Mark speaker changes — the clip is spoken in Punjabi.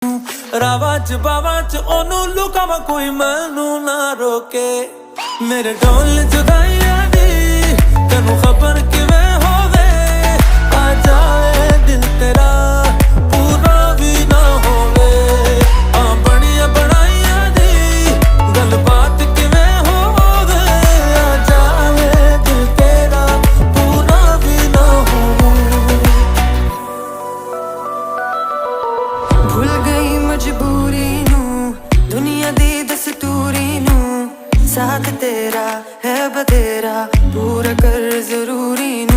Speaker 1: ਨੂੰ ਰਾਵਾਂ ਚ ਬਾਵਾਂ ਚ ਉਹਨੂੰ ਲੁਕਾਵਾਂ ਕੋਈ ਮੈਨੂੰ ਨਾ ਰੋਕੇ ਮੇਰੇ ਢੋਲ ਜੁਦਾਈਆਂ ਦੀ ਤੈਨੂੰ ਖਬਰ ਕਿਵੇਂ ਹੋਵੇ ਆ ਜਾਵੇ ਦਿਲ ਤੇਰਾ ਪੂਰਾ ਵੀ ਨਾ ਹੋਵੇ ਆ ਬਣੀਆਂ ਬਣਾਈਆਂ ਦੀ ਗੱਲਬਾਤ ਕਿਵੇਂ ਹੋਵੇ ਆ ਜਾਵੇ ਦਿਲ ਤੇਰਾ ਪੂਰਾ ਵੀ ਨਾ ਹੋਵੇ
Speaker 2: ਭੁੱਲ ਗਈ ਮਜਬੂਰੀ ਨੂੰ ਦੁਨੀਆ ਦੀ ਦਸਤੂਰੀ ਨੂੰ साथ तेरा है बतेरा पूरा कर जरूरी नू